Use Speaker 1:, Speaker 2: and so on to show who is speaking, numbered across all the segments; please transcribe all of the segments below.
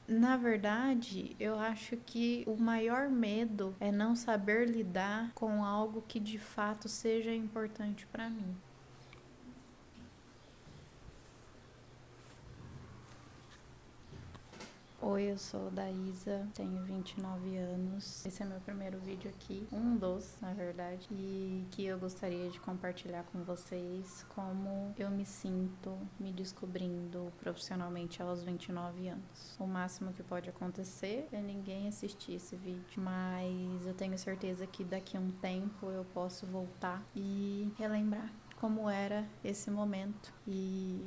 Speaker 1: Na verdade, eu acho que o maior medo é não saber lidar com algo que de fato seja importante para mim. Oi, eu sou da Isa, tenho 29 anos. Esse é meu primeiro vídeo aqui, um dos, na verdade, e que eu gostaria de compartilhar com vocês como eu me sinto me descobrindo profissionalmente aos 29 anos. O máximo que pode acontecer é ninguém assistir esse vídeo, mas eu tenho certeza que daqui a um tempo eu posso voltar e relembrar como era esse momento e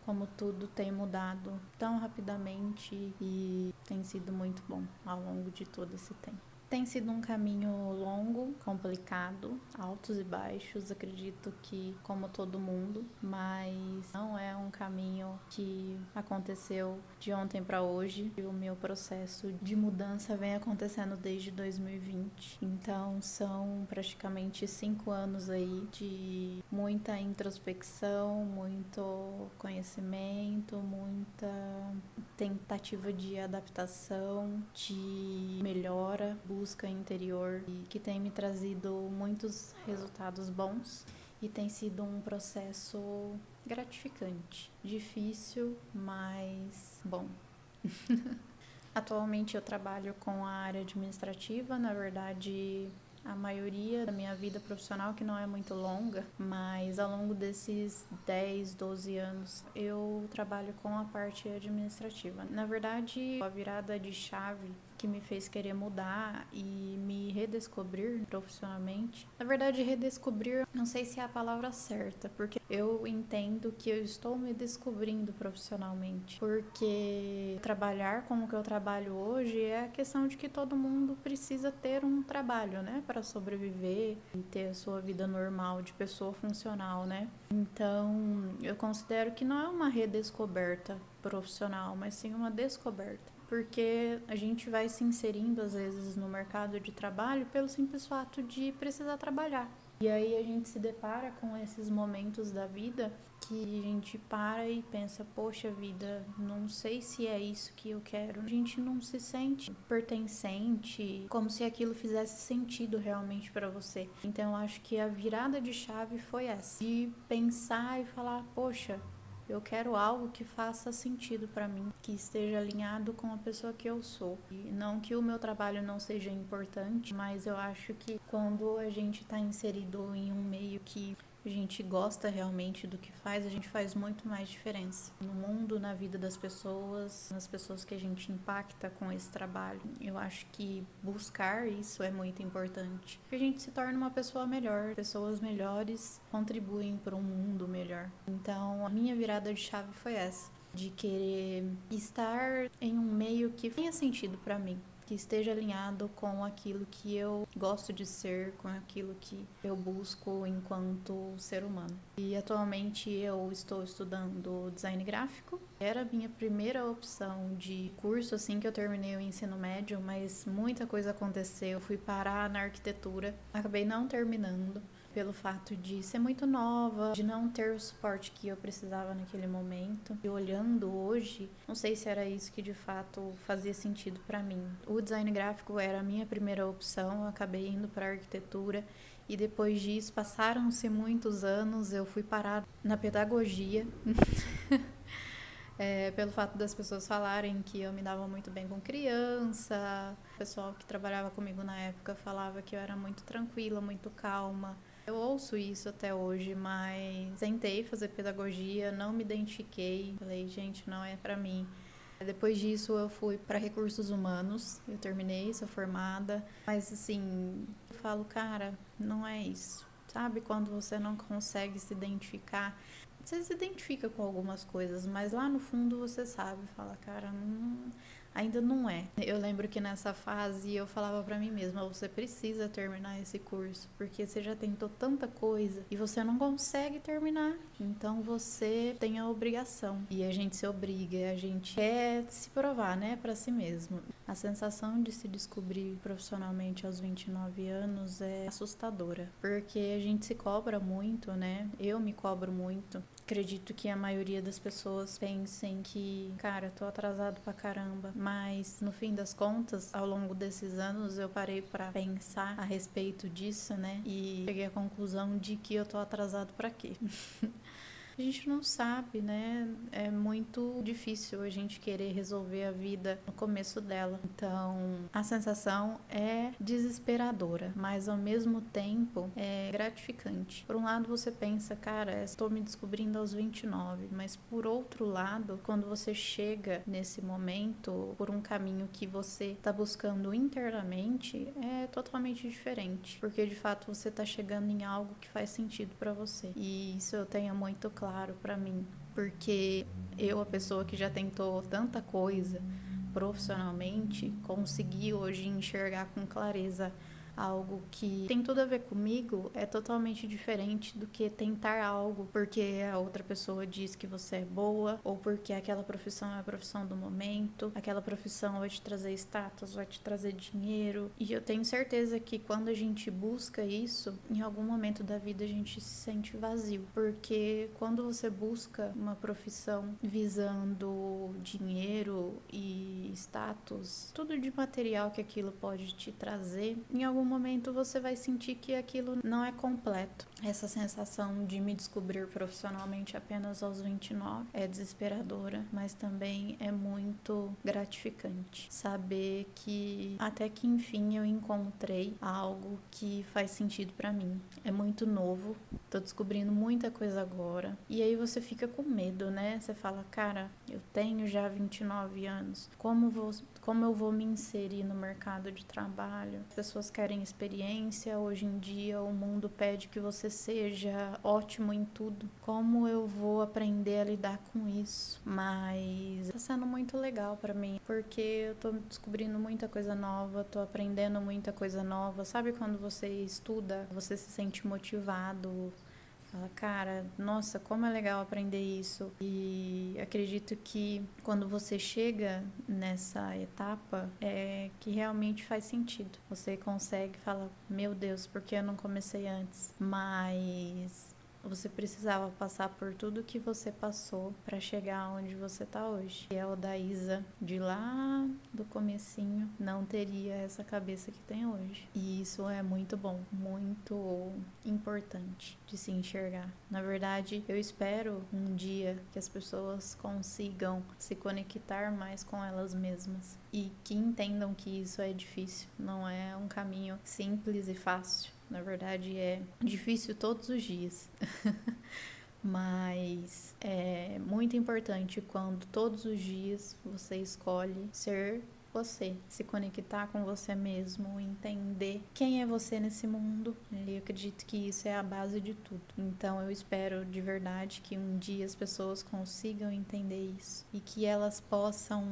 Speaker 1: como tudo tem mudado tão rapidamente e tem sido muito bom ao longo de todo esse tempo. Tem sido um caminho longo, complicado, altos e baixos, acredito que como todo mundo, mas não é um caminho que aconteceu de ontem para hoje. O meu processo de mudança vem acontecendo desde 2020, então são praticamente 5 anos aí de muita introspecção, muito conhecimento, muita tentativa de adaptação, de melhora, busca interior e que tem me trazido muitos resultados bons e tem sido um processo gratificante, difícil, mas bom. Atualmente eu trabalho com a área administrativa, na verdade a maioria da minha vida profissional, que não é muito longa, mas ao longo desses 10, 12 anos eu trabalho com a parte administrativa. Na verdade, a virada de chave que me fez querer mudar e me redescobrir profissionalmente. Na verdade, redescobrir, não sei se é a palavra certa, porque eu entendo que eu estou me descobrindo profissionalmente, porque trabalhar como que eu trabalho hoje é a questão de que todo mundo precisa ter um trabalho, né, para sobreviver e ter a sua vida normal de pessoa funcional, né? Então, eu considero que não é uma redescoberta profissional, mas sim uma descoberta. Porque a gente vai se inserindo, às vezes, no mercado de trabalho pelo simples fato de precisar trabalhar. E aí a gente se depara com esses momentos da vida que a gente para e pensa, poxa vida, não sei se é isso que eu quero. A gente não se sente pertencente, como se aquilo fizesse sentido realmente para você. Então eu acho que a virada de chave foi essa, de pensar e falar, poxa, eu quero algo que faça sentido para mim, que esteja alinhado com a pessoa que eu sou. E não que o meu trabalho não seja importante, mas eu acho que quando a gente está inserido em um meio que a gente gosta realmente do que faz, a gente faz muito mais diferença no mundo, na vida das pessoas, nas pessoas que a gente impacta com esse trabalho. Eu acho que buscar isso é muito importante. A gente se torna uma pessoa melhor, pessoas melhores contribuem para um mundo melhor. Então, a minha virada de chave foi essa, de querer estar em um meio que tenha sentido para mim, que esteja alinhado com aquilo que eu gosto de ser, com aquilo que eu busco enquanto ser humano. E atualmente eu estou estudando design gráfico. Era a minha primeira opção de curso assim que eu terminei o ensino médio, mas muita coisa aconteceu. Eu fui parar na arquitetura, acabei não terminando pelo fato de ser muito nova, de não ter o suporte que eu precisava naquele momento. E olhando hoje, não sei se era isso que de fato fazia sentido para mim. O design gráfico era a minha primeira opção, eu acabei indo para a arquitetura e depois disso passaram-se muitos anos, eu fui parar na pedagogia. Pelo fato das pessoas falarem que eu me dava muito bem com criança, o pessoal que trabalhava comigo na época falava que eu era muito tranquila, muito calma. Eu ouço isso até hoje, mas tentei fazer pedagogia, não me identifiquei, falei, gente, não é pra mim. Depois disso eu fui para recursos humanos, eu terminei, sou formada, mas assim, eu falo, cara, não é isso. Sabe quando você não consegue se identificar? Você se identifica com algumas coisas, mas lá no fundo você sabe, fala, cara, ainda não é. Eu lembro que nessa fase eu falava pra mim mesma, você precisa terminar esse curso, porque você já tentou tanta coisa e você não consegue terminar. Então você tem a obrigação. E a gente se obriga, a gente quer se provar, né, pra si mesmo. A sensação de se descobrir profissionalmente aos 29 anos é assustadora, porque a gente se cobra muito, né? Eu me cobro muito. Acredito que a maioria das pessoas pensem que, cara, tô atrasado pra caramba, mas no fim das contas, ao longo desses anos, eu parei pra pensar a respeito disso, né? E cheguei à conclusão de que eu tô atrasado pra quê? A gente não sabe, né? É muito difícil a gente querer resolver a vida no começo dela. Então, a sensação é desesperadora, mas ao mesmo tempo é gratificante. Por um lado, você pensa, cara, estou me descobrindo aos 29, mas por outro lado, quando você chega nesse momento por um caminho que você está buscando internamente, é totalmente diferente, porque de fato você está chegando em algo que faz sentido para você. E isso eu tenho muito claro para mim, porque eu, a pessoa que já tentou tanta coisa profissionalmente, consegui hoje enxergar com clareza algo que tem tudo a ver comigo, é totalmente diferente do que tentar algo porque a outra pessoa diz que você é boa, ou porque aquela profissão é a profissão do momento, aquela profissão vai te trazer status, vai te trazer dinheiro. E eu tenho certeza que quando a gente busca isso, em algum momento da vida a gente se sente vazio, porque quando você busca uma profissão visando dinheiro e status, tudo de material que aquilo pode te trazer, em algum momento você vai sentir que aquilo não é completo. Essa sensação de me descobrir profissionalmente apenas aos 29 é desesperadora, mas também é muito gratificante. Saber que até que enfim eu encontrei algo que faz sentido pra mim. É muito novo, tô descobrindo muita coisa agora. E aí você fica com medo, né? Você fala, cara, eu tenho já 29 anos, como eu vou me inserir no mercado de trabalho? As pessoas querem experiência, hoje em dia o mundo pede que você seja ótimo em tudo. Como eu vou aprender a lidar com isso? Mas tá sendo muito legal pra mim, porque eu tô descobrindo muita coisa nova, tô aprendendo muita coisa nova. Sabe quando você estuda, você se sente motivado? Fala, cara, nossa, como é legal aprender isso. E acredito que quando você chega nessa etapa, é que realmente faz sentido. Você consegue falar, meu Deus, por que eu não comecei antes? Mas você precisava passar por tudo que você passou para chegar onde você tá hoje. E a Odaísa de lá do comecinho não teria essa cabeça que tem hoje. E isso é muito bom, muito importante de se enxergar. Na verdade, eu espero um dia que as pessoas consigam se conectar mais com elas mesmas e que entendam que isso é difícil, não é um caminho simples e fácil. Na verdade, é difícil todos os dias. Mas é muito importante quando todos os dias você escolhe ser você, se conectar com você mesmo, entender quem é você nesse mundo. E eu acredito que isso é a base de tudo. Então eu espero de verdade que um dia as pessoas consigam entender isso e que elas possam,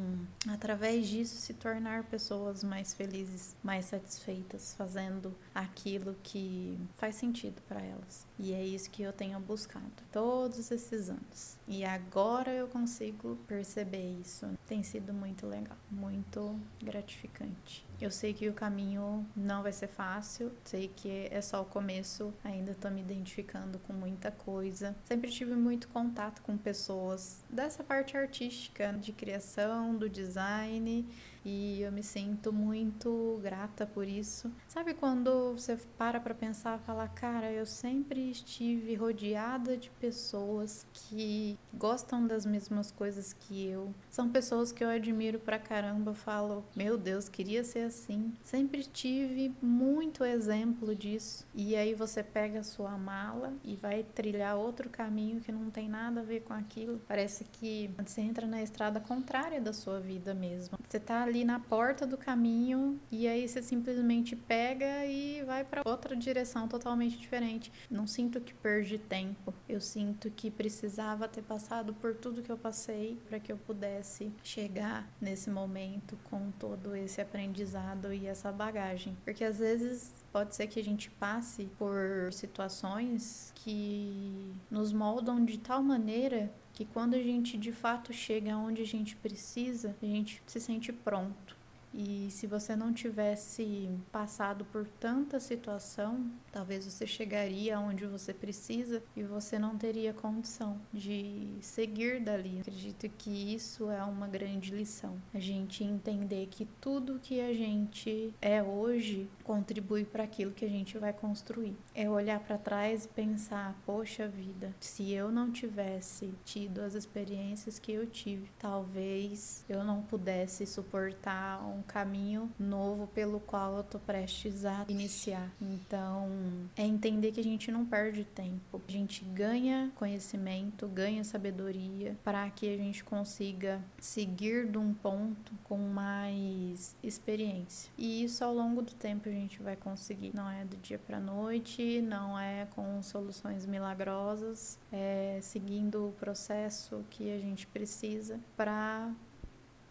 Speaker 1: através disso, se tornar pessoas mais felizes, mais satisfeitas, fazendo aquilo que faz sentido para elas. E é isso que eu tenho buscado todos esses anos. E agora eu consigo perceber isso. Tem sido muito legal, muito gratificante. Eu sei que o caminho não vai ser fácil, sei que é só o começo, ainda tô me identificando com muita coisa. Sempre tive muito contato com pessoas dessa parte artística, de criação, do design, e eu me sinto muito grata por isso. Sabe quando você para pra pensar e falar, cara, eu sempre estive rodeada de pessoas que gostam das mesmas coisas que eu. São pessoas que eu admiro pra caramba, eu falo, meu Deus, queria ser assim. Sempre tive muito exemplo disso. E aí você pega a sua mala e vai trilhar outro caminho que não tem nada a ver com aquilo. Parece que você entra na estrada contrária da sua vida mesmo. Você tá ali na porta do caminho e aí você simplesmente pega e vai para outra direção totalmente diferente. Não sinto que perdi tempo. Eu sinto que precisava ter passado por tudo que eu passei para que eu pudesse chegar nesse momento com todo esse aprendizado e essa bagagem. Porque às vezes pode ser que a gente passe por situações que nos moldam de tal maneira que quando a gente de fato chega onde a gente precisa, a gente se sente pronto. E se você não tivesse passado por tanta situação, talvez você chegaria onde você precisa e você não teria condição de seguir dali. Acredito que isso é uma grande lição. A gente entender que tudo que a gente é hoje contribui para aquilo que a gente vai construir. É olhar para trás e pensar, poxa vida, se eu não tivesse tido as experiências que eu tive, talvez eu não pudesse suportar um caminho novo pelo qual eu tô prestes a iniciar. Então, é entender que a gente não perde tempo. A gente ganha conhecimento, ganha sabedoria para que a gente consiga seguir de um ponto com mais experiência. E isso ao longo do tempo a gente vai conseguir. Não é do dia para noite, não é com soluções milagrosas, é seguindo o processo que a gente precisa para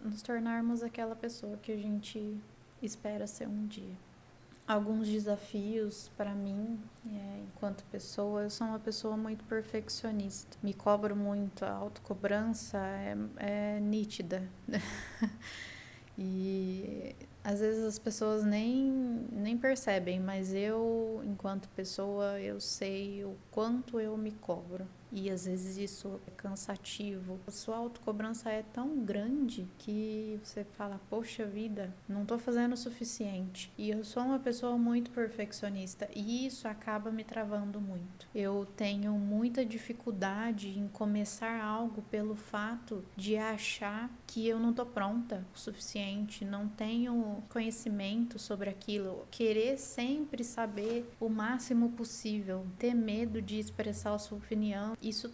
Speaker 1: nos tornarmos aquela pessoa que a gente espera ser um dia. Alguns desafios para mim, enquanto pessoa, eu sou uma pessoa muito perfeccionista. Me cobro muito, a autocobrança é nítida. E às vezes as pessoas nem percebem, mas eu, enquanto pessoa, eu sei o quanto eu me cobro. E às vezes isso é cansativo. A sua autocobrança é tão grande que você fala, poxa vida, não tô fazendo o suficiente. E eu sou uma pessoa muito perfeccionista e isso acaba me travando muito. Eu tenho muita dificuldade em começar algo pelo fato de achar que eu não tô pronta o suficiente, não tenho conhecimento sobre aquilo, querer sempre saber o máximo possível, ter medo de expressar a sua opinião. Isso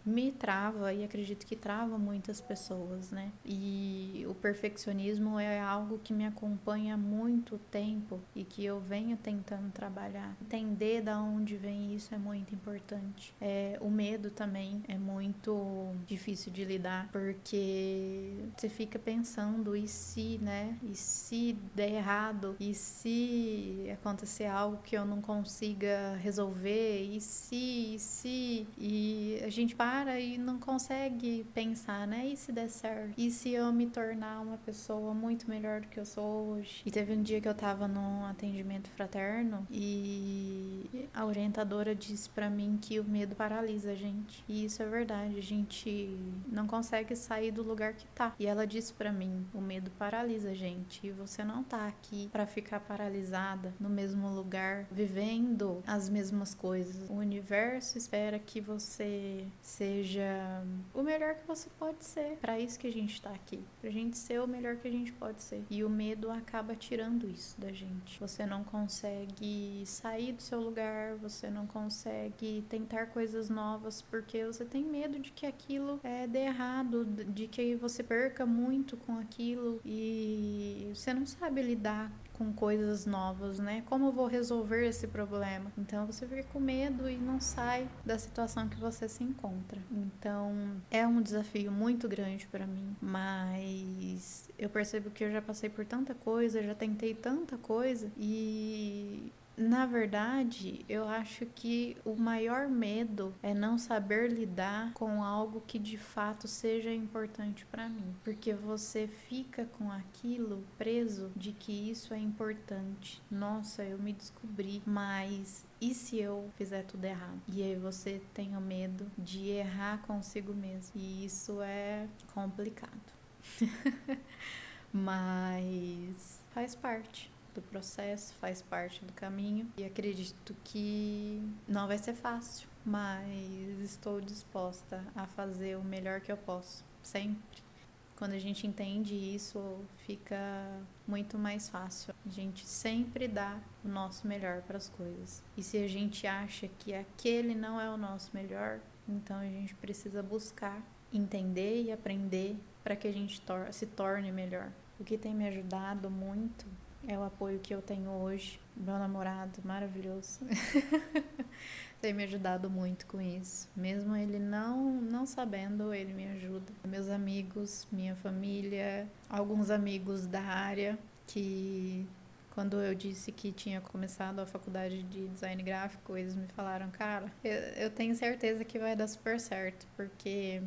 Speaker 1: me trava e acredito que trava muitas pessoas, né? E o perfeccionismo é algo que me acompanha há muito tempo e que eu venho tentando trabalhar. Entender da onde vem isso é muito importante. O medo também é muito difícil de lidar, porque você fica pensando, e se, né? E se der errado? E se acontecer algo que eu não consiga resolver? E se... E a gente para e não consegue pensar, né? E se der certo? E se eu me tornar uma pessoa muito melhor do que eu sou hoje? E teve um dia que eu tava num atendimento fraterno e a orientadora disse pra mim que o medo paralisa a gente. E isso é verdade, a gente não consegue sair do lugar que tá. E ela disse pra mim, o medo paralisa a gente e você não tá aqui pra ficar paralisada no mesmo lugar, vivendo as mesmas coisas. O universo espera que você seja o melhor que você pode ser. Pra isso que a gente tá aqui, pra gente ser o melhor que a gente pode ser. E o medo acaba tirando isso da gente. Você não consegue sair do seu lugar, você não consegue tentar coisas novas porque você tem medo de que aquilo dê errado, de que você perca muito com aquilo e você não sabe lidar com coisas novas, né? Como eu vou resolver esse problema? Então você fica com medo e não sai da situação que você se encontra. Então é um desafio muito grande para mim, mas eu percebo que eu já passei por tanta coisa, já tentei tanta coisa e na verdade, eu acho que o maior medo é não saber lidar com algo que de fato seja importante para mim, porque você fica com aquilo preso de que isso é importante. Nossa, eu me descobri, mas e se eu fizer tudo errado? E aí você tem o medo de errar consigo mesmo. E isso é complicado. Mas faz parte do processo, faz parte do caminho e acredito que não vai ser fácil, mas estou disposta a fazer o melhor que eu posso, sempre. Quando a gente entende isso, fica muito mais fácil. A gente sempre dá o nosso melhor para as coisas. E se a gente acha que aquele não é o nosso melhor, então a gente precisa buscar entender e aprender para que a gente se torne melhor. O que tem me ajudado muito é o apoio que eu tenho hoje. Meu namorado maravilhoso tem me ajudado muito com isso. Mesmo ele não sabendo, ele me ajuda. Meus amigos, minha família, alguns amigos da área que quando eu disse que tinha começado a faculdade de design gráfico, eles me falaram, cara, eu tenho certeza que vai dar super certo, porque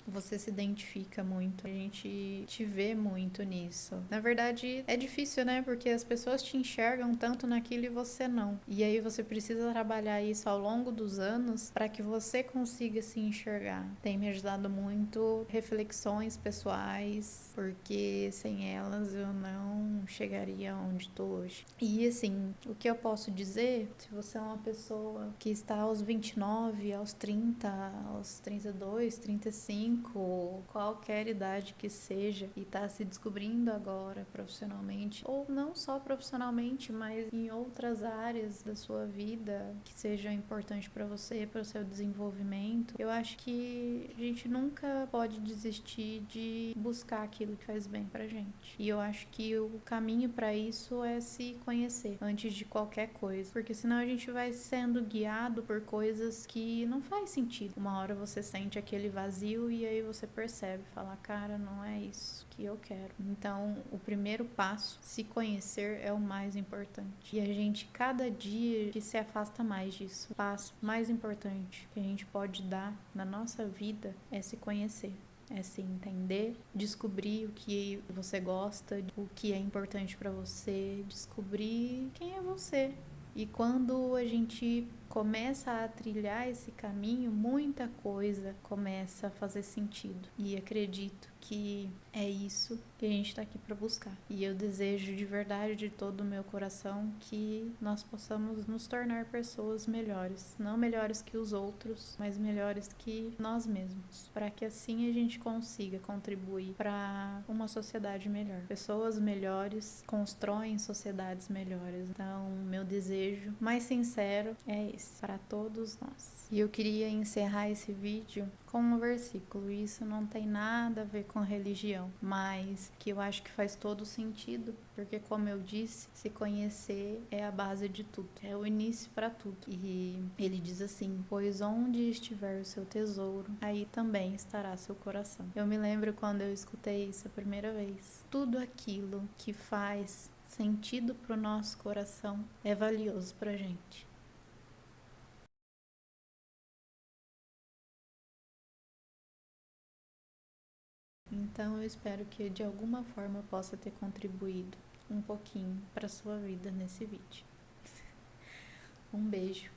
Speaker 1: você se identifica muito, a gente te vê muito nisso. Na verdade, é difícil, né? Porque as pessoas te enxergam tanto naquilo e você não. E aí você precisa trabalhar isso ao longo dos anos para que você consiga se enxergar. Tem me ajudado muito reflexões pessoais, porque sem elas eu não chegaria onde estou hoje. E assim, o que eu posso dizer, se você é uma pessoa que está aos 29, aos 30, aos 32, 35, qualquer idade que seja, e está se descobrindo agora profissionalmente, ou não só profissionalmente, mas em outras áreas da sua vida que sejam importantes para você, para o seu desenvolvimento, eu acho que a gente nunca pode desistir de buscar aquilo que faz bem pra gente. E eu acho que o caminho para isso é se conhecer antes de qualquer coisa, porque senão a gente vai sendo guiado por coisas que não faz sentido. Uma hora você sente aquele vazio e aí você percebe, fala, cara, não é isso que eu quero. Então, o primeiro passo, se conhecer, é o mais importante. E a gente, cada dia, se afasta mais disso. O passo mais importante que a gente pode dar na nossa vida é se conhecer. É se entender, descobrir o que você gosta, o que é importante para você, descobrir quem é você. E quando a gente começa a trilhar esse caminho, muita coisa começa a fazer sentido. E acredito que é isso que a gente está aqui para buscar. E eu desejo de verdade, de todo o meu coração, que nós possamos nos tornar pessoas melhores. Não melhores que os outros, mas melhores que nós mesmos. Para que assim a gente consiga contribuir para uma sociedade melhor. Pessoas melhores constroem sociedades melhores. Então, meu desejo mais sincero é esse, para todos nós. E eu queria encerrar esse vídeo com um versículo. Isso não tem nada a ver com religião, mas que eu acho que faz todo sentido, porque como eu disse, se conhecer é a base de tudo, é o início para tudo. E ele diz assim: pois onde estiver o seu tesouro, aí também estará seu coração. Eu me lembro quando eu escutei isso a primeira vez. Tudo aquilo que faz sentido pro nosso coração é valioso pra gente. Então eu espero que de alguma forma eu possa ter contribuído um pouquinho para sua vida nesse vídeo. Um beijo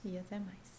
Speaker 1: e até mais.